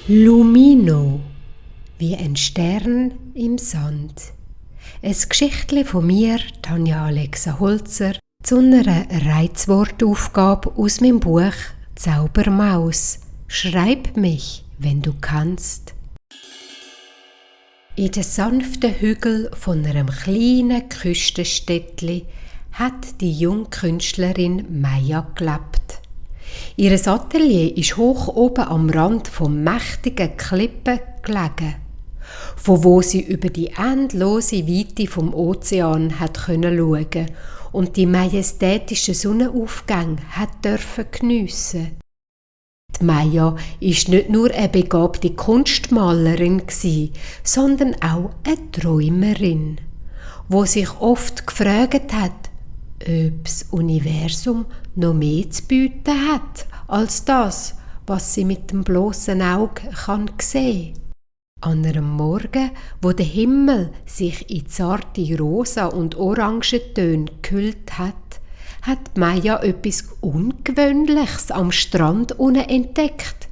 Lumino, wie ein Stern im Sand. Ein Geschichtli von mir, Tanja Alexa Holzer, zu einer Reizwortaufgabe aus meinem Buch Zaubermaus. Schreib mich, wenn du kannst. In den sanften Hügeln von einem kleinen Küstenstädtli hat die junge Künstlerin Maja gelebt. Ihr Atelier ist hoch oben am Rand von mächtigen Klippen gelegen, von wo sie über die endlose Weite vom Ozean hat schauen und die majestätischen Sonnenaufgänge hat dürfen geniessen. Die Maja ist nicht nur eine begabte Kunstmalerin sondern auch eine Träumerin, wo sich oft gefragt hat, ob das Universum noch mehr zu bieten hat als das, was sie mit dem bloßen Auge sehen kann. An einem Morgen, wo der Himmel sich in zarte Rosa- und Orangentöne gehüllt hat Maja etwas Ungewöhnliches am Strand unten entdeckt.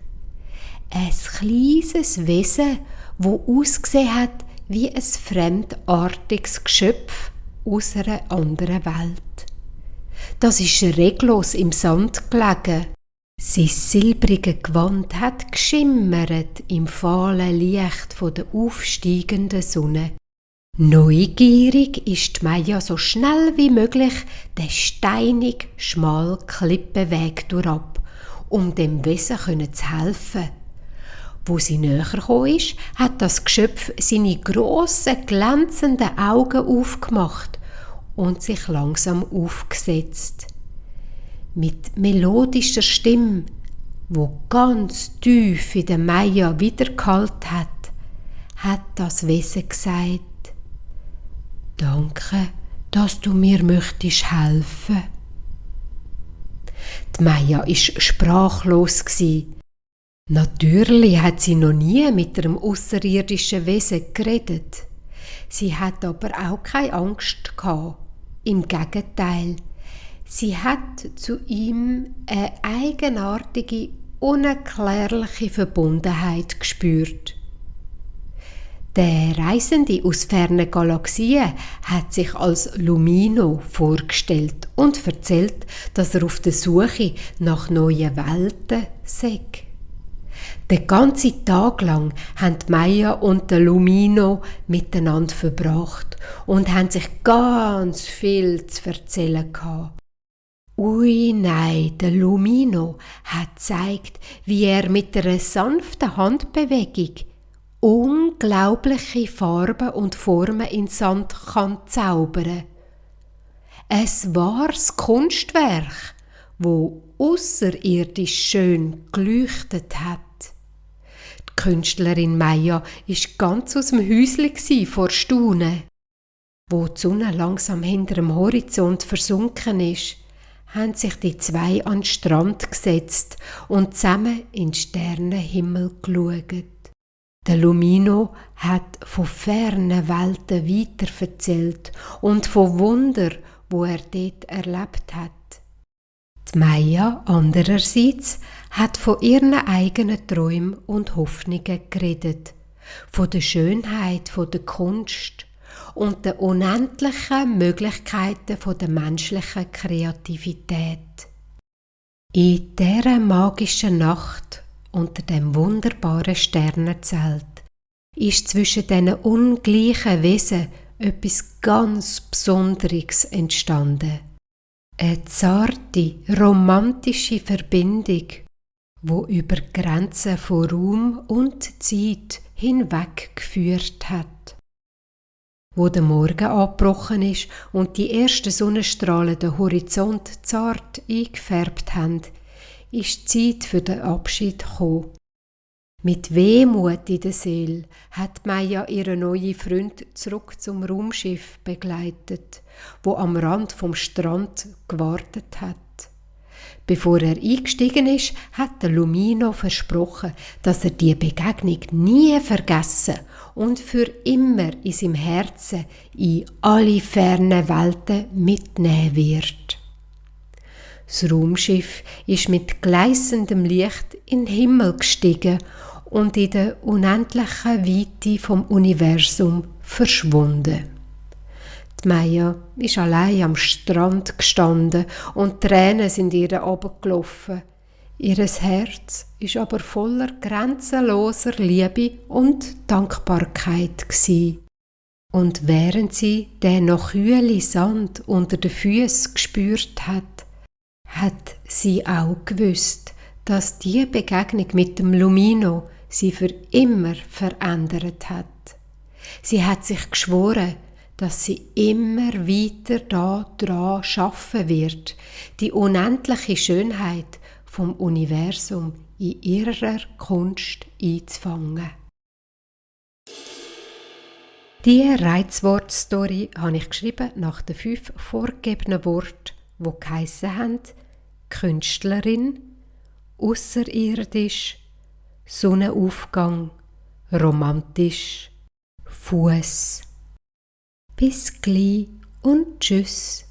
Ein kleines Wesen, das ausgesehen hat wie ein fremdartiges Geschöpf aus einer anderen Welt. Das ist reglos im Sand gelegen. Sein silbrige Gewand hat geschimmert im fahlen Licht der aufsteigenden Sonne. Neugierig ist Maja so schnell wie möglich den steinig schmalen Klippenweg durchab, um dem Wesen zu helfen. Wo sie näher gekommen ist, hat das Geschöpf seine grossen, glänzenden Augen aufgemacht und sich langsam aufgesetzt. Mit melodischer Stimme, wo ganz tief in der Maja widergehallt hat das Wesen gesagt: «Danke, dass du mir möchtest helfen.» Die Maja war sprachlos. Natürlich hat sie noch nie mit einem außerirdischen Wesen geredet. Sie hat aber auch keine Angst gehabt. Im Gegenteil, sie hat zu ihm eine eigenartige, unerklärliche Verbundenheit gespürt. Der Reisende aus fernen Galaxien hat sich als Lumino vorgestellt und erzählt, dass er auf der Suche nach neuen Welten sei. Den ganzen Tag lang haben Maja und der Lumino miteinander verbracht und haben sich ganz viel zu erzählen gehabt. Ui nein, der Lumino hat gezeigt, wie er mit einer sanften Handbewegung unglaubliche Farben und Formen in Sand kann zaubern. Ein wahres Kunstwerk, wo ausserirdisch schön geleuchtet hat. Die Künstlerin Maja war ganz aus dem Häuschen vor Staunen. Wo die Sonne langsam hinter dem Horizont versunken ist, haben sich die zwei an den Strand gesetzt und zusammen in den Sternenhimmel geschaut. Der Lumino hat von fernen Welten weiterverzählt und von Wunder, wo er dort erlebt hat. Die Maja andererseits hat von ihren eigenen Träumen und Hoffnungen geredet, von der Schönheit der Kunst und den unendlichen Möglichkeiten der menschlichen Kreativität. In dieser magischen Nacht unter dem wunderbaren Sternenzelt ist zwischen diesen ungleichen Wesen etwas ganz Besonderes entstanden. Eine zarte, romantische Verbindung, wo über Grenzen von Raum und Zeit hinweg geführt hat. Wo der Morgen angebrochen ist und die ersten Sonnenstrahlen den Horizont zart eingefärbt haben, ist die Zeit für den Abschied gekommen. Mit Wehmut in der Seele hat Maja ihren neuen Freund zurück zum Raumschiff begleitet, wo am Rand vom Strand gewartet hat. Bevor er eingestiegen ist, hat der Lumino versprochen, dass er die Begegnung nie vergessen und für immer in seinem Herzen in alle fernen Welten mitnehmen wird. Das Raumschiff ist mit gleißendem Licht in den Himmel gestiegen und in der unendlichen Weite vom Universum verschwunden. Die Maya ist allein am Strand gestanden und Tränen sind ihr runtergelaufen. Ihr Herz ist aber voller grenzenloser Liebe und Dankbarkeit gsi. Und während sie den noch kühlen Sand unter den Füßen gespürt hat sie auch gewusst, dass die Begegnung mit dem Lumino sie für immer verändert hat. Sie hat sich geschworen, dass sie immer weiter daran arbeiten wird, die unendliche Schönheit vom Universum in ihrer Kunst einzufangen. Diese Reizwortstory habe ich geschrieben nach den 5 vorgegebenen Worten, die geheissen haben: Künstlerin, außerirdisch, Sonnenaufgang, romantisch, Fuß. Bis gleich und tschüss.